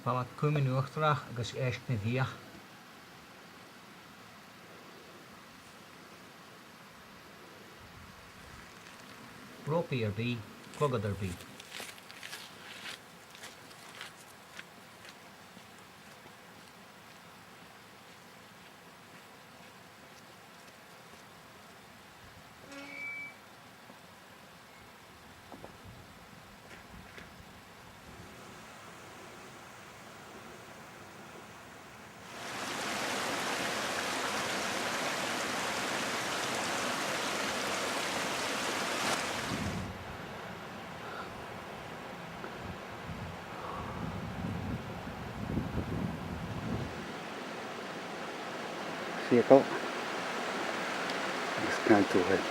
Tá mat cuimhin uachtarach agus éist na bhíach. Rópaí ar bí, clogad ar bí. Vehicle agus ceann túthail.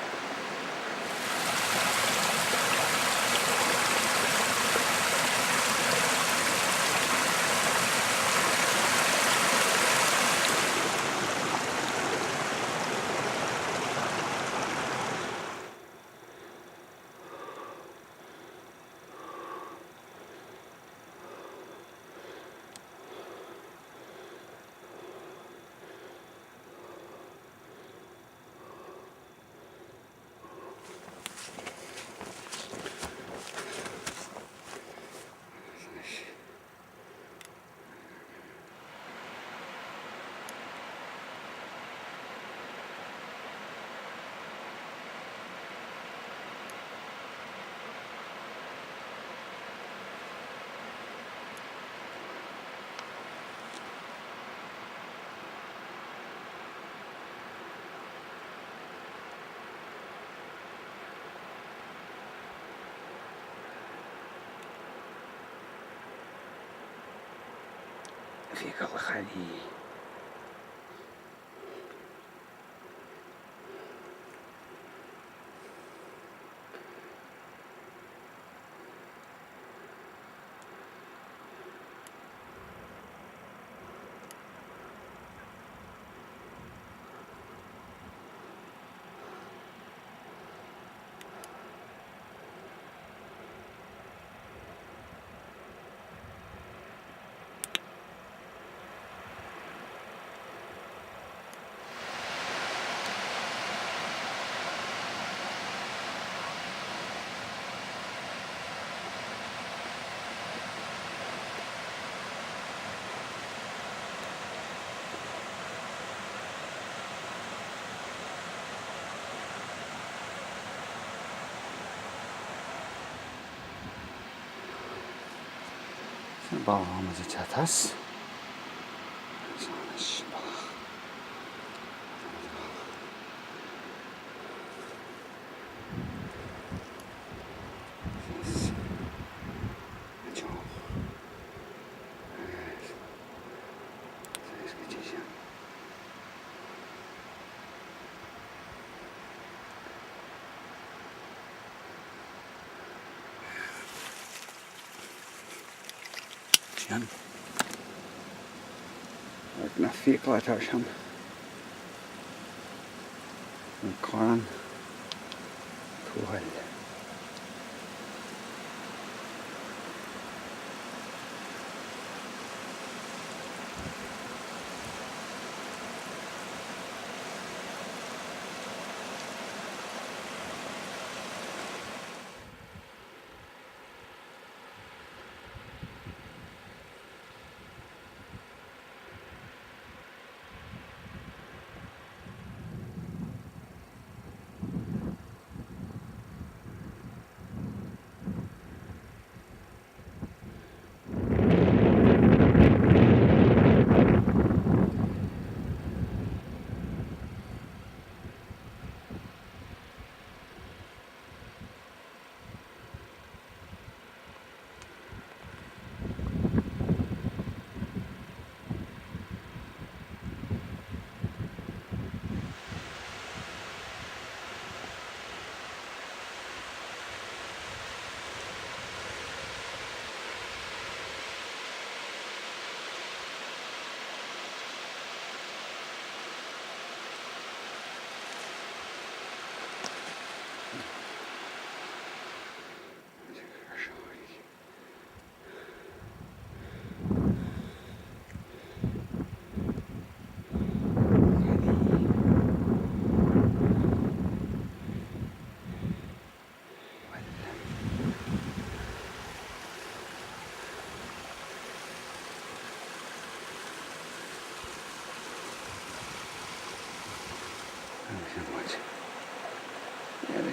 Vehicle a chailí. Bálam az a csátász. Jan. Ag na fíochla atá sem. An cáran túthail.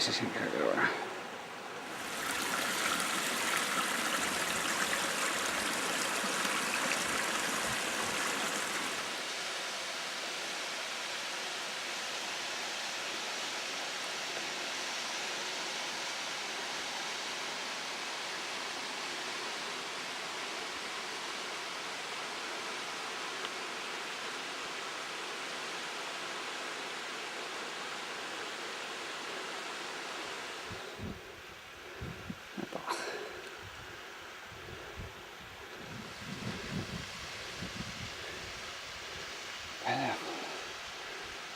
missä sen käy ora.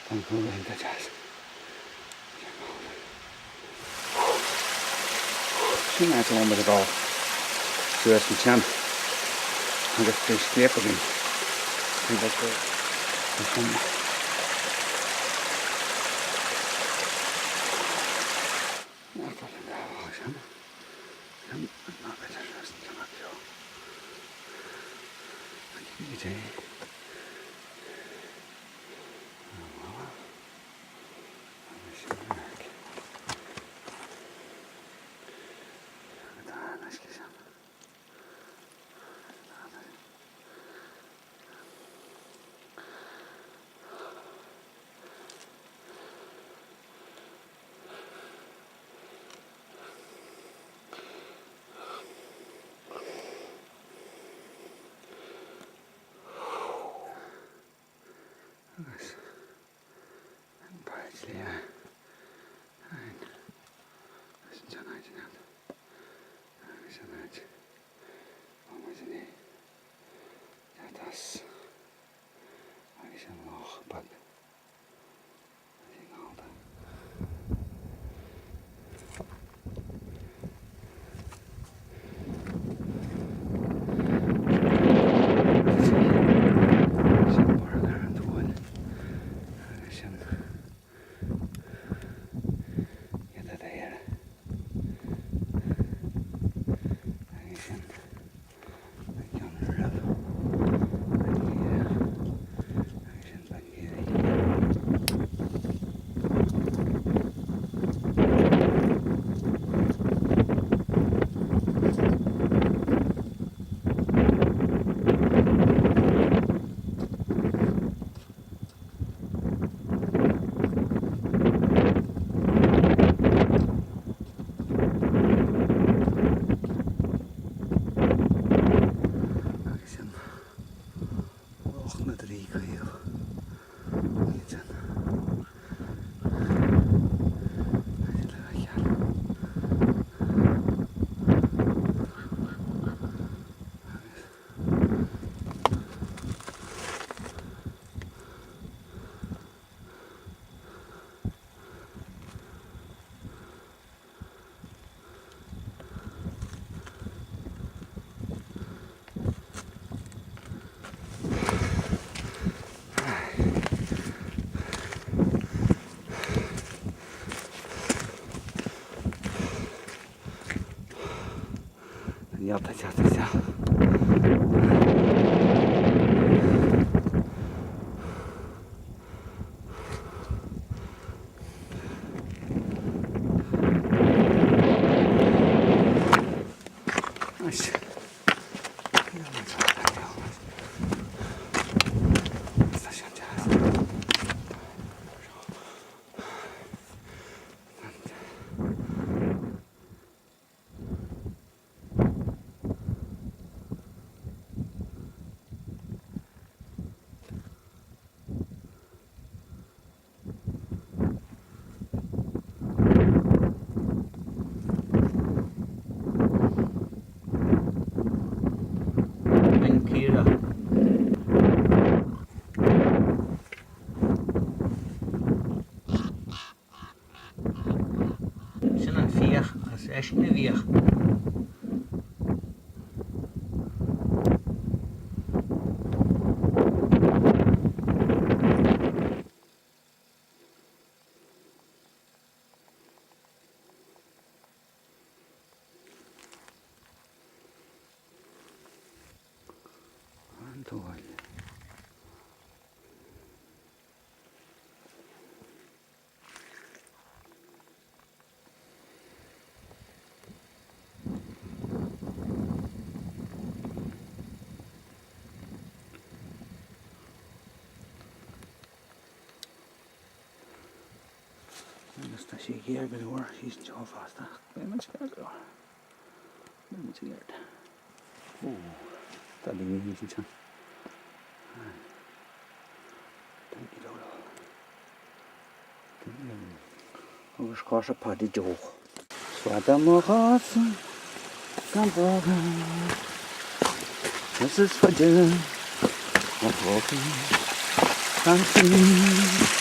Tan kuulen täkäs. Sinä suomalainen kau. Syöskin sen. Hankettiin skiepakin. Hyvä tuo. Näköinen täällä on sen. Sen navetan syöstin sanat joo. Itse. Paitsliä. Näin. Sitten sanoit sinä. Sanoit. Omaiseni. Ja tässä. Ai sen lohpat. Siinä alta. Sen porkaran tuon. Sen. Ja tätä jäädä. Sen. Kaikki on röllä. Jata. Nice. Dat is echt niet weer. Tuolla. Dus dat zie ik hier weer hoor. Hier is het zo vast. Ben met z'n hoor. Ben met z'n Oeh, dat ding hier is iets aan. Denk je wel. Hoe is het pas de joh? Zwarte morgen. Kan boven. Das ist für dich. Auf Wochen. Danke.